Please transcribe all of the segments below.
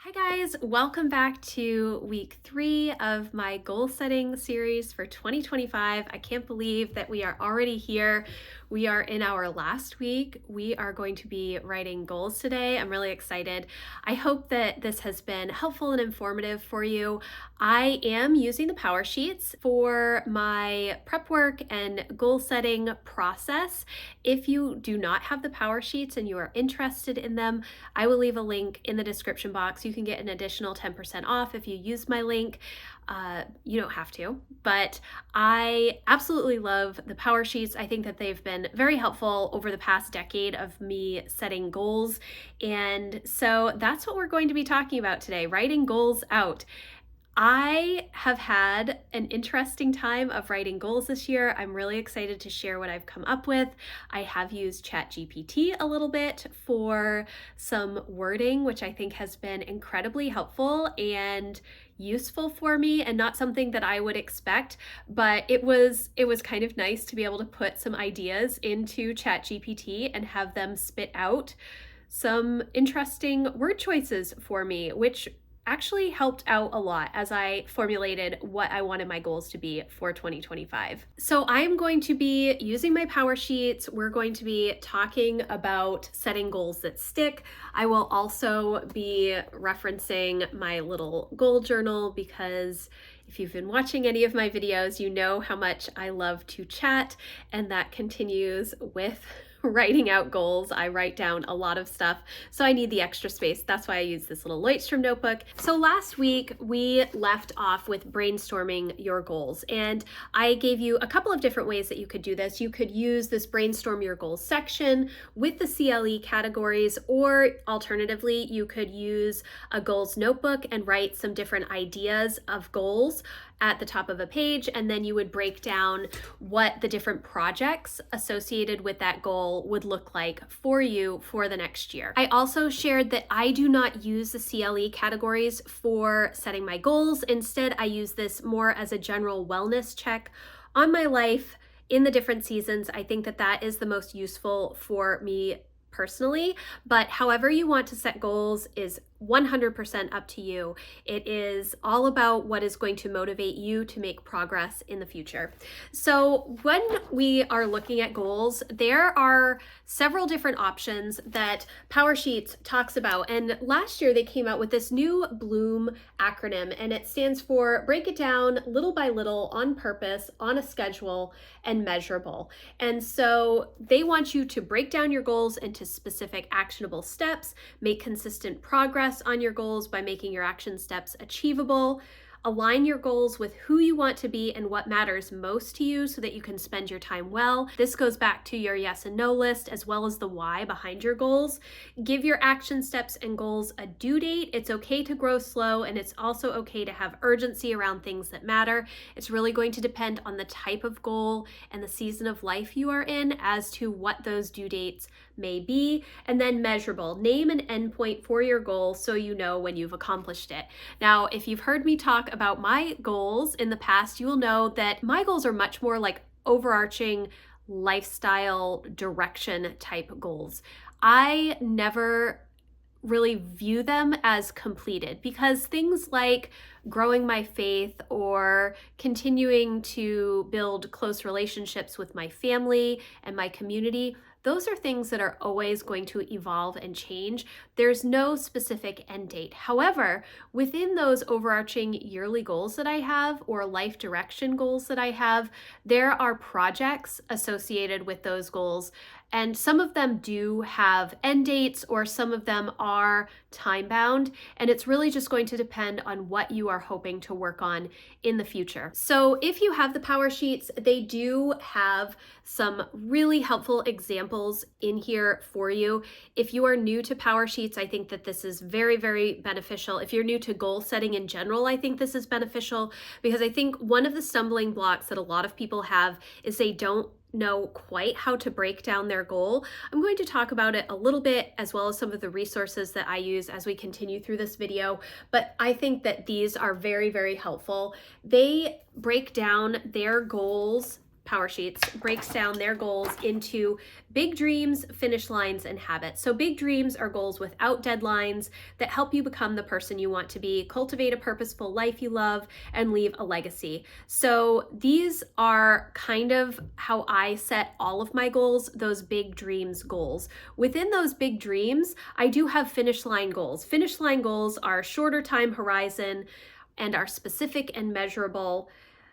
Hi guys, welcome back to week 3 of my goal setting series for 2025. I can't believe that we are already here. We are in our last week. We are going to be writing goals today. I'm really excited. I hope that this has been helpful and informative for you. I am using the Power Sheets for my prep work and goal setting process. If you do not have the Power Sheets and you are interested in them, I will leave a link in the description box. You can get an additional 10% off if you use my link. You don't have to, but I absolutely love the Power Sheets. I think that they've been very helpful over the past decade of me setting goals. And so that's what we're going to be talking about today, writing goals out. I have had an interesting time of writing goals this year. I'm really excited to share what I've come up with. I have used ChatGPT a little bit for some wording, which I think has been incredibly helpful and useful for me and not something that I would expect, but it was kind of nice to be able to put some ideas into ChatGPT and have them spit out some interesting word choices for me, which actually helped out a lot as I formulated what I wanted my goals to be for 2025. So I am going to be using my Power Sheets. We're going to be talking about setting goals that stick. I will also be referencing my little goal journal because if you've been watching any of my videos, you know how much I love to chat, and that continues with writing out goals. I write down a lot of stuff, so I need the extra space. That's why I use this little Lightstrom notebook. So last week we left off with brainstorming your goals, and I gave you a couple of different ways that you could do this. You could use this brainstorm your goals section with the CLE categories, or alternatively, you could use a goals notebook and write some different ideas of goals at the top of a page, and then you would break down what the different projects associated with that goal would look like for you for the next year. I also shared that I do not use the CLE categories for setting my goals. Instead, I use this more as a general wellness check on my life in the different seasons. I think that that is the most useful for me personally, but however you want to set goals is 100% up to you. It is all about what is going to motivate you to make progress in the future. So when we are looking at goals, there are several different options that Power Sheets talks about. And last year they came out with this new Bloom acronym, and it stands for break it down little by little, on purpose, on a schedule, and measurable. And so they want you to break down your goals into specific actionable steps, make consistent progress on your goals by making your action steps achievable, align your goals with who you want to be and what matters most to you so that you can spend your time well. This goes back to your yes and no list as well as the why behind your goals. Give your action steps and goals a due date. It's okay to grow slow, and it's also okay to have urgency around things that matter. It's really going to depend on the type of goal and the season of life you are in as to what those due dates may be. And then measurable. Name an endpoint for your goal so you know when you've accomplished it. Now, if you've heard me talk about my goals in the past, you will know that my goals are much more like overarching lifestyle direction type goals. I never really view them as completed because things like growing my faith or continuing to build close relationships with my family and my community, those are things that are always going to evolve and change. There's no specific end date. However, within those overarching yearly goals that I have or life direction goals that I have, there are projects associated with those goals. And some of them do have end dates, or some of them are time bound. And it's really just going to depend on what you are hoping to work on in the future. So if you have the Power Sheets, they do have some really helpful examples in here for you. If you are new to Power Sheets, I think that this is very, very beneficial. If you're new to goal setting in general, I think this is beneficial because I think one of the stumbling blocks that a lot of people have is they don't know quite how to break down their goal. I'm going to talk about it a little bit as well as some of the resources that I use as we continue through this video, but I think that these are very, very helpful. They break down their goals Power Sheets breaks down their goals into big dreams, finish lines, and habits. So big dreams are goals without deadlines that help you become the person you want to be, cultivate a purposeful life you love, and leave a legacy. So these are kind of how I set all of my goals, those big dreams goals. Within those big dreams, I do have finish line goals. Finish line goals are shorter time horizon and are specific and measurable.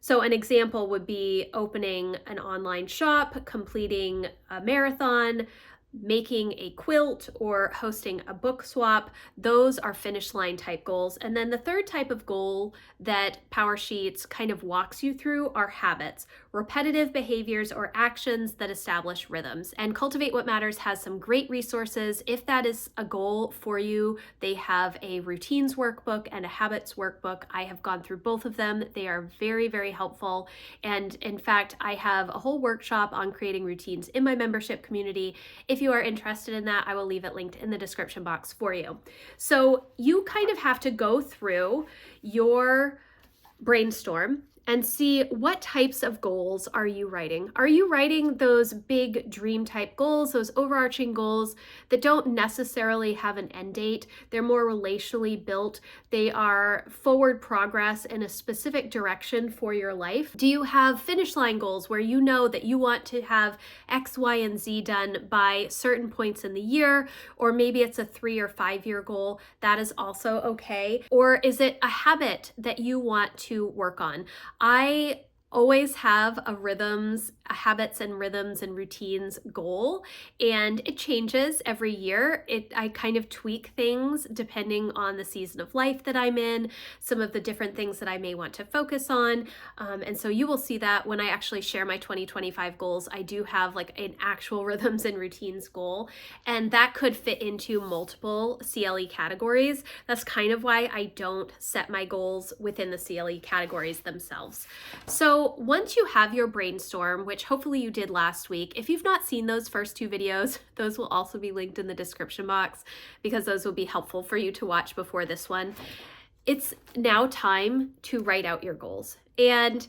So an example would be opening an online shop, completing a marathon, making a quilt, or hosting a book swap. Those are finish line type goals. And then the third type of goal that Power Sheets kind of walks you through are habits, repetitive behaviors or actions that establish rhythms. And Cultivate What Matters has some great resources. If that is a goal for you, they have a routines workbook and a habits workbook. I have gone through both of them. They are very, very helpful. And in fact, I have a whole workshop on creating routines in my membership community. If you are interested in that, I will leave it linked in the description box for you. So you kind of have to go through your brainstorm and see what types of goals are you writing. Are you writing those big dream type goals, those overarching goals that don't necessarily have an end date? They're more relationally built. They are forward progress in a specific direction for your life. Do you have finish line goals where you know that you want to have X, Y, and Z done by certain points in the year? Or maybe it's a 3 or 5 year goal. That is also okay. Or is it a habit that you want to work on? I always have a habits and rhythms and routines goal, and it changes every year. I kind of tweak things depending on the season of life that I'm in, some of the different things that I may want to focus on. And so you will see that when I actually share my 2025 goals, I do have like an actual rhythms and routines goal, and that could fit into multiple CLE categories. That's kind of why I don't set my goals within the CLE categories themselves. So once you have your brainstorm, which hopefully you did last week, if you've not seen those first 2 videos, those will also be linked in the description box because those will be helpful for you to watch before this one. It's now time to write out your goals. And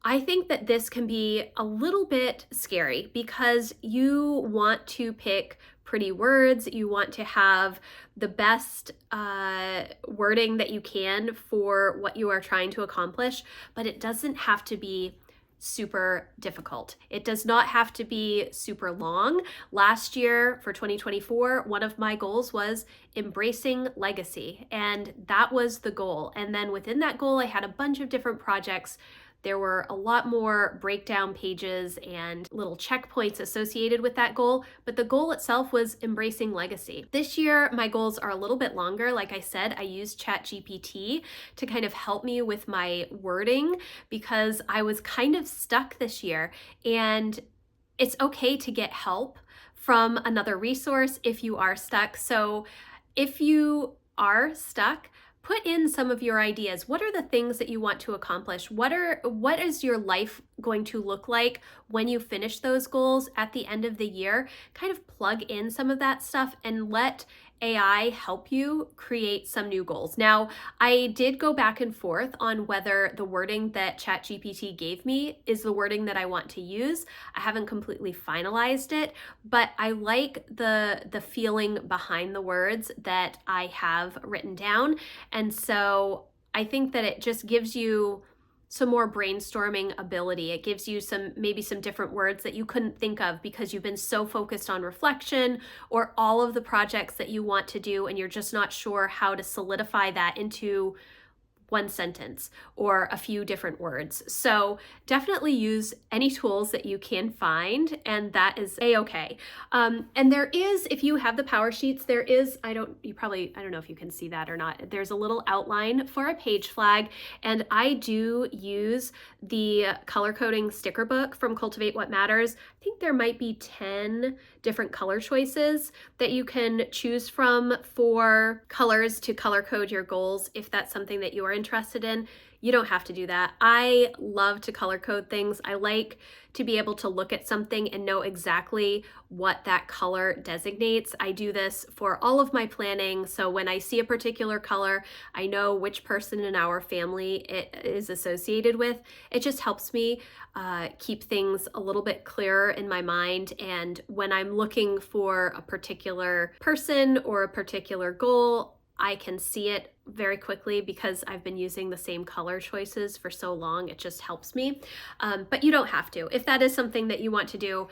I think that this can be a little bit scary because you want to pick pretty words, you want to have the best wording that you can for what you are trying to accomplish, but it doesn't have to be super difficult. It does not have to be super long. Last year for 2024, one of my goals was embracing legacy, and that was the goal. And then within that goal, I had a bunch of different projects. There were a lot more breakdown pages and little checkpoints associated with that goal, but the goal itself was embracing legacy. This year, my goals are a little bit longer. Like I said, I used ChatGPT to kind of help me with my wording because I was kind of stuck this year, and it's okay to get help from another resource if you are stuck. So if you are stuck, put in some of your ideas. What are the things that you want to accomplish? What is your life going to look like when you finish those goals at the end of the year? Kind of plug in some of that stuff and let AI help you create some new goals. Now, I did go back and forth on whether the wording that ChatGPT gave me is the wording that I want to use. I haven't completely finalized it, but I like the feeling behind the words that I have written down. And so I think that it just gives you some more brainstorming ability. It gives you maybe some different words that you couldn't think of because you've been so focused on reflection or all of the projects that you want to do, and you're just not sure how to solidify that into one sentence or a few different words. So definitely use any tools that you can find, and that is a-okay. And there is, if you have the Power Sheets, there is, I don't know if you can see that or not, there's a little outline for a page flag, and I do use the color coding sticker book from Cultivate What Matters. I think there might be 10 different color choices that you can choose from for colors to color code your goals if that's something that you are interested in, you don't have to do that. I love to color code things. I like to be able to look at something and know exactly what that color designates. I do this for all of my planning. So when I see a particular color, I know which person in our family it is associated with. It just helps me keep things a little bit clearer in my mind. And when I'm looking for a particular person or a particular goal, I can see it very quickly because I've been using the same color choices for so long. It just helps me. But you don't have to. If that is something that you want to do,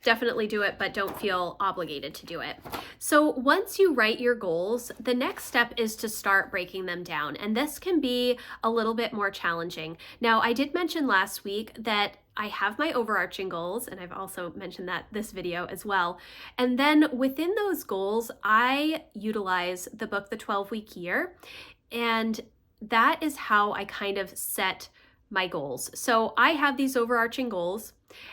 definitely do it, but don't feel obligated to do it. So once you write your goals, the next step is to start breaking them down. And this can be a little bit more challenging. Now, I did mention last week that I have my overarching goals, and I've also mentioned that this video as well. And then within those goals, I utilize the book, The 12-Week Year, and that is how I kind of set my goals. So I have these overarching goals,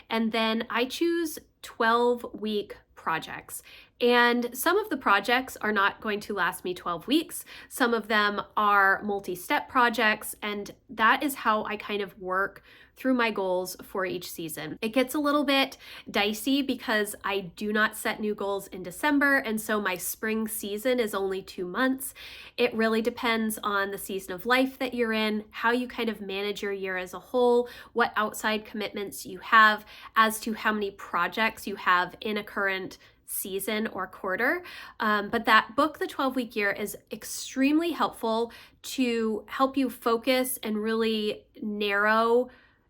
and then I choose 12-week projects. And some of the projects are not going to last me 12 weeks. Some of them are multi-step projects, and that is how I kind of work through my goals for each season. It gets a little bit dicey because I do not set new goals in December, and so my spring season is only 2 months. It really depends on the season of life that you're in, how you kind of manage your year as a whole, what outside commitments you have, as to how many projects you have in a current season or quarter. But that book, The 12-Week Year, is extremely helpful to help you focus and really narrow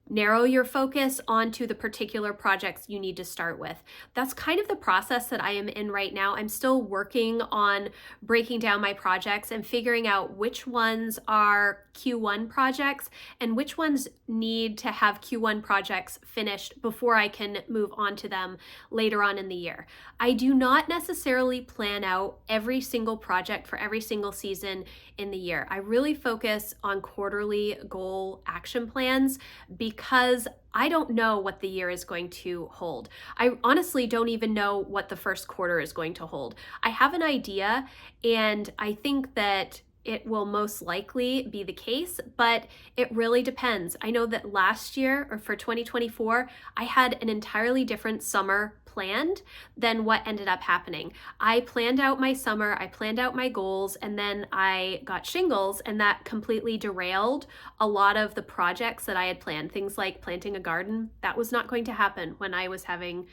your focus onto the particular projects you need to start with. That's kind of the process that I am in right now. I'm still working on breaking down my projects and figuring out which ones are Q1 projects and which ones need to have Q1 projects finished before I can move on to them later on in the year. I do not necessarily plan out every single project for every single season in the year. I really focus on quarterly goal action plans because I don't know what the year is going to hold. I honestly don't even know what the first quarter is going to hold. I have an idea, and I think that it will most likely be the case, but it really depends. I know that last year, or for 2024, I had an entirely different summer planned than what ended up happening. I planned out my summer, I planned out my goals, and then I got shingles, and that completely derailed a lot of the projects that I had planned. Things like planting a garden, that was not going to happen when I was having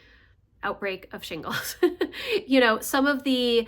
outbreak of shingles. You know, some of the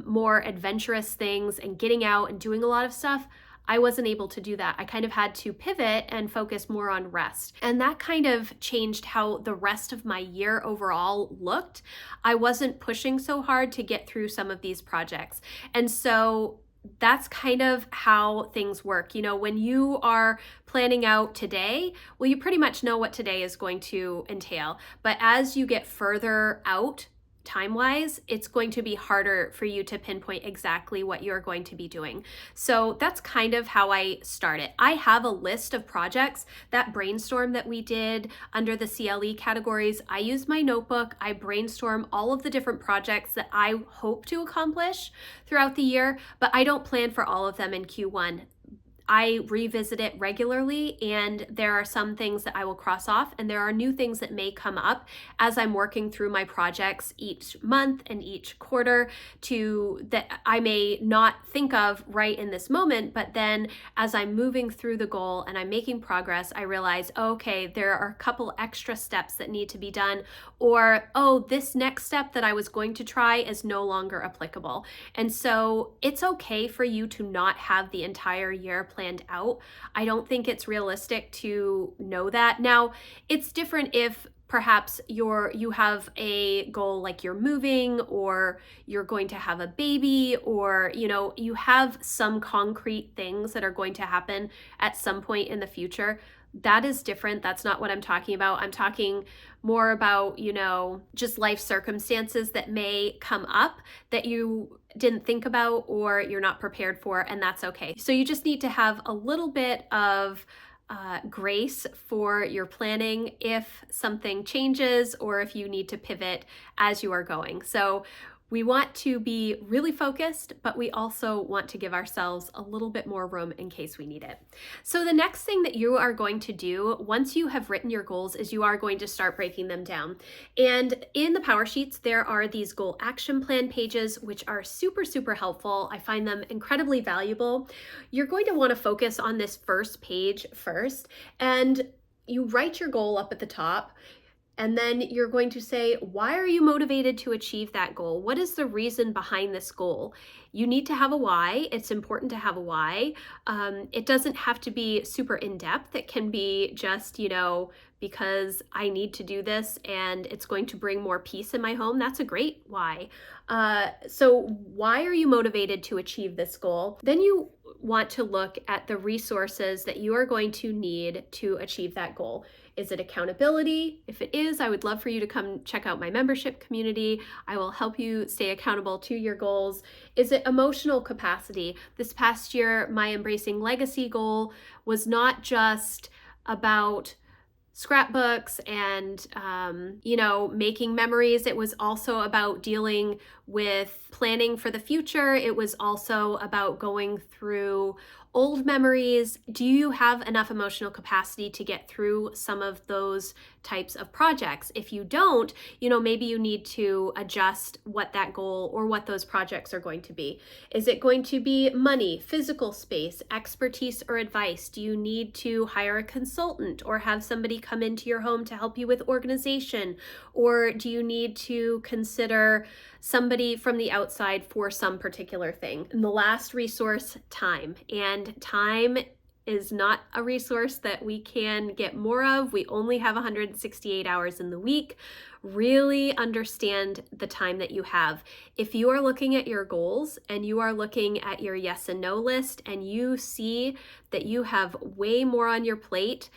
more adventurous things and getting out and doing a lot of stuff, I wasn't able to do that. I kind of had to pivot and focus more on rest. And that kind of changed how the rest of my year overall looked. I wasn't pushing so hard to get through some of these projects. And so that's kind of how things work. You know, when you are planning out today, well, you pretty much know what today is going to entail. But as you get further out time-wise, it's going to be harder for you to pinpoint exactly what you're going to be doing. So that's kind of how I start it. I have a list of projects. That brainstorm that we did under the CLE categories, I use my notebook. I brainstorm all of the different projects that I hope to accomplish throughout the year, but I don't plan for all of them in Q1. I revisit it regularly, and there are some things that I will cross off, and there are new things that may come up as I'm working through my projects each month and each quarter that I may not think of right in this moment, but then as I'm moving through the goal and I'm making progress, I realize, okay, there are a couple extra steps that need to be done, or, oh, this next step that I was going to try is no longer applicable. And so it's okay for you to not have the entire year planned out. I don't think it's realistic to know that. Now, it's different if perhaps you have a goal like you're moving, or you're going to have a baby, or you have some concrete things that are going to happen at some point in the future. That is different. That's not what I'm talking about. I'm talking more about, just life circumstances that may come up that you didn't think about or you're not prepared for, and that's okay. So you just need to have a little bit of grace for your planning if something changes or if you need to pivot as you are going. So We want to be really focused, but we also want to give ourselves a little bit more room in case we need it. So the next thing that you are going to do once you have written your goals is you are going to start breaking them down. And in the Power Sheets, there are these goal action plan pages, which are super, super helpful. I find them incredibly valuable. You're going to want to focus on this first page first, and you write your goal up at the top. And then you're going to say, why are you motivated to achieve that goal? What is the reason behind this goal? You need to have a why. It's important to have a why. It doesn't have to be super in-depth. It can be just, because I need to do this and it's going to bring more peace in my home. That's a great why. So why are you motivated to achieve this goal? Then you want to look at the resources that you are going to need to achieve that goal. Is it accountability? If it is, I would love for you to come check out my membership community. I will help you stay accountable to your goals. Is it emotional capacity? This past year, my Embracing Legacy goal was not just about scrapbooks and, making memories. It was also about dealing with planning for the future. It was also about going through old memories. Do you have enough emotional capacity to get through some of those types of projects? If you don't, maybe you need to adjust what that goal or what those projects are going to be. Is it going to be money, physical space, expertise, or advice? Do you need to hire a consultant or have somebody come into your home to help you with organization? Or do you need to consider somebody from the outside for some particular thing? And the last resource, time. And time is not a resource that we can get more of. We only have 168 hours in the week. Really understand the time that you have. If you are looking at your goals and you are looking at your yes and no list and you see that you have way more on your plate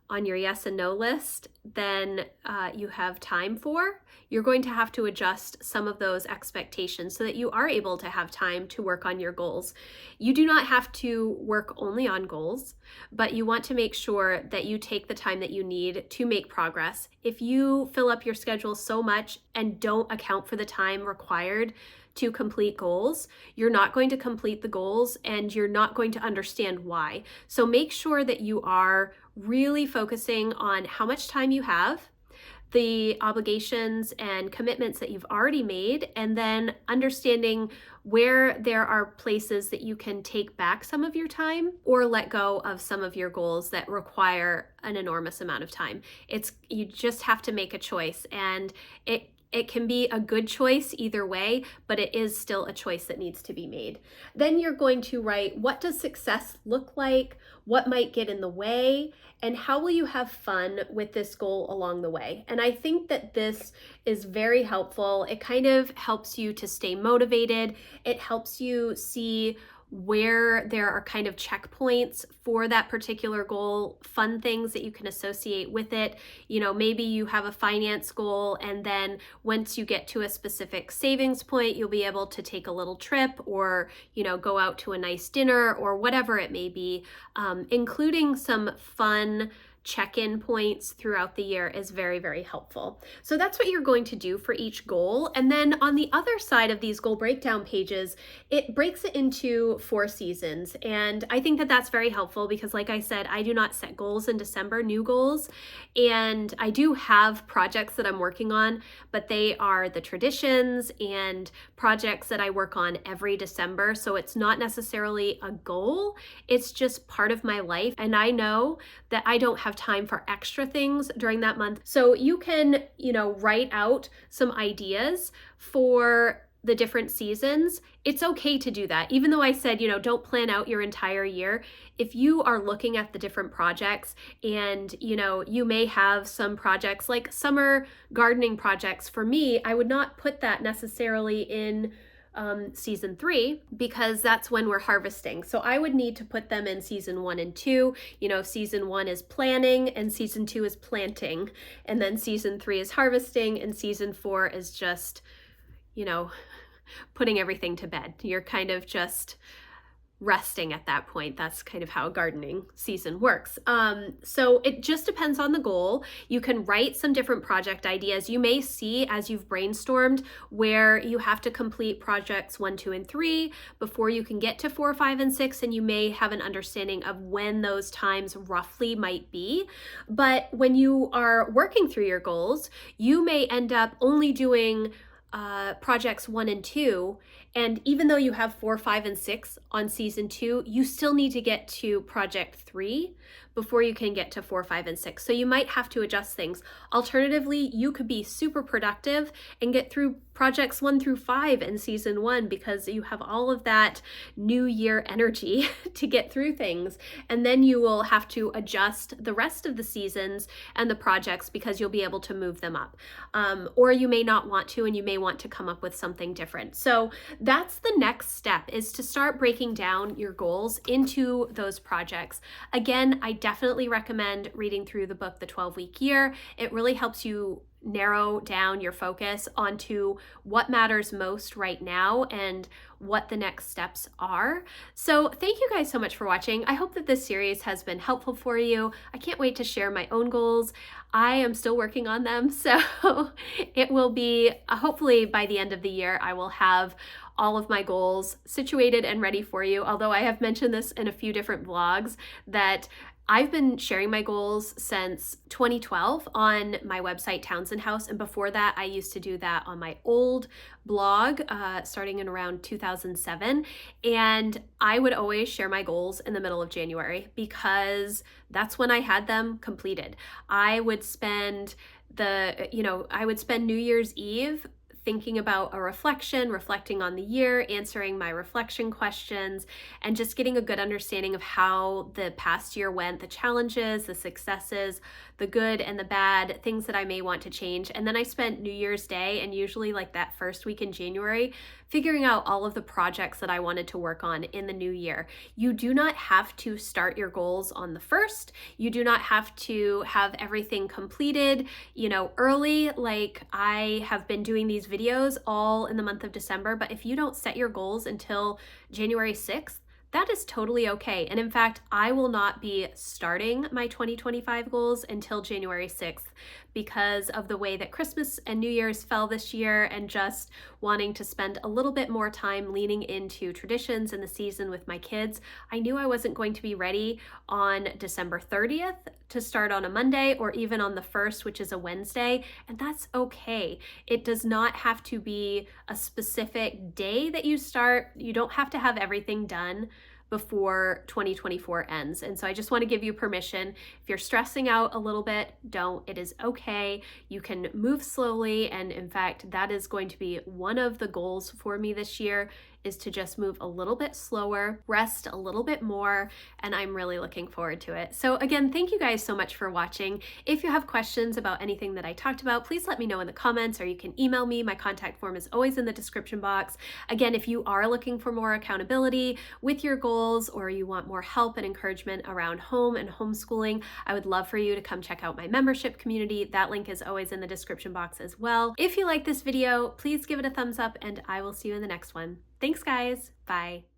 on your yes and no list than you have time for, you're going to have to adjust some of those expectations so that you are able to have time to work on your goals. You do not have to work only on goals, but you want to make sure that you take the time that you need to make progress. If you fill up your schedule so much and don't account for the time required to complete goals, you're not going to complete the goals and you're not going to understand why. So make sure that you are really focusing on how much time you have, the obligations and commitments that you've already made, and then understanding where there are places that you can take back some of your time or let go of some of your goals that require an enormous amount of time. You just have to make a choice, and it can be a good choice either way, but it is still a choice that needs to be made. Then you're going to write, what does success look like? What might get in the way? And how will you have fun with this goal along the way? And I think that this is very helpful. It kind of helps you to stay motivated. It helps you see where there are kind of checkpoints for that particular goal, fun things that you can associate with it. Maybe you have a finance goal, and then once you get to a specific savings point, you'll be able to take a little trip or, go out to a nice dinner or whatever it may be. Including some fun check-in points throughout the year is very, very helpful. So that's what you're going to do for each goal. And then on the other side of these goal breakdown pages, it breaks it into 4 seasons. And I think that that's very helpful because, like I said, I do not set goals in December, new goals. And I do have projects that I'm working on, but they are the traditions and projects that I work on every December. So it's not necessarily a goal. It's just part of my life. And I know that I don't have time for extra things during that month. So you can, write out some ideas for the different seasons. It's okay to do that. Even though I said, don't plan out your entire year. If you are looking at the different projects and, you may have some projects like summer gardening projects. For me, I would not put that necessarily in season 3 because that's when we're harvesting. So I would need to put them in season 1 and 2. Season 1 is planning and season 2 is planting. And then season 3 is harvesting and season 4 is just, putting everything to bed. You're kind of just resting at that point. That's kind of how gardening season works. So it just depends on the goal. You can write some different project ideas. You may see as you've brainstormed where you have to complete projects 1, 2, and 3 before you can get to 4, 5, and 6, and you may have an understanding of when those times roughly might be. But when you are working through your goals, you may end up only doing projects 1 and 2, and even though you have 4, 5, and 6 on season 2, you still need to get to project 3 before you can get to 4, 5, and 6. So you might have to adjust things. Alternatively, you could be super productive and get through projects 1 through 5 in season 1 because you have all of that new year energy to get through things. And then you will have to adjust the rest of the seasons and the projects because you'll be able to move them up. Or you may not want to, and you may want to come up with something different. So that's the next step, is to start breaking down your goals into those projects. Again, I definitely recommend reading through the book, The 12-Week Year. It really helps you narrow down your focus onto what matters most right now and what the next steps are. So thank you guys so much for watching. I hope that this series has been helpful for you. I can't wait to share my own goals. I am still working on them, so it will be hopefully by the end of the year I will have all of my goals situated and ready for you. Although I have mentioned this in a few different vlogs that I've been sharing my goals since 2012 on my website, Townsend House, and before that, I used to do that on my old blog, starting in around 2007, and I would always share my goals in the middle of January because that's when I had them completed. I would spend New Year's Eve thinking about a reflecting on the year, answering my reflection questions, and just getting a good understanding of how the past year went, the challenges, the successes, the good and the bad, things that I may want to change. And then I spent New Year's Day, and usually like that first week in January, figuring out all of the projects that I wanted to work on in the new year. You do not have to start your goals on the 1st. You do not have to have everything completed, early. Like I have been doing these videos all in the month of December, but if you don't set your goals until January 6th, that is totally okay. And in fact, I will not be starting my 2025 goals until January 6th because of the way that Christmas and New Year's fell this year, and just wanting to spend a little bit more time leaning into traditions in the season with my kids. I knew I wasn't going to be ready on December 30th to start on a Monday, or even on the 1st, which is a Wednesday, and that's okay. It does not have to be a specific day that you start. You don't have to have everything done before 2024 ends. And so I just want to give you permission. If you're stressing out a little bit, don't. It is okay. You can move slowly. And in fact, that is going to be one of the goals for me this year, is to just move a little bit slower, rest a little bit more, and I'm really looking forward to it. So again, thank you guys so much for watching. If you have questions about anything that I talked about, please let me know in the comments, or you can email me. My contact form is always in the description box. Again, if you are looking for more accountability with your goals, or you want more help and encouragement around home and homeschooling, I would love for you to come check out my membership community. That link is always in the description box as well. If you like this video, please give it a thumbs up, and I will see you in the next one. Thanks, guys. Bye.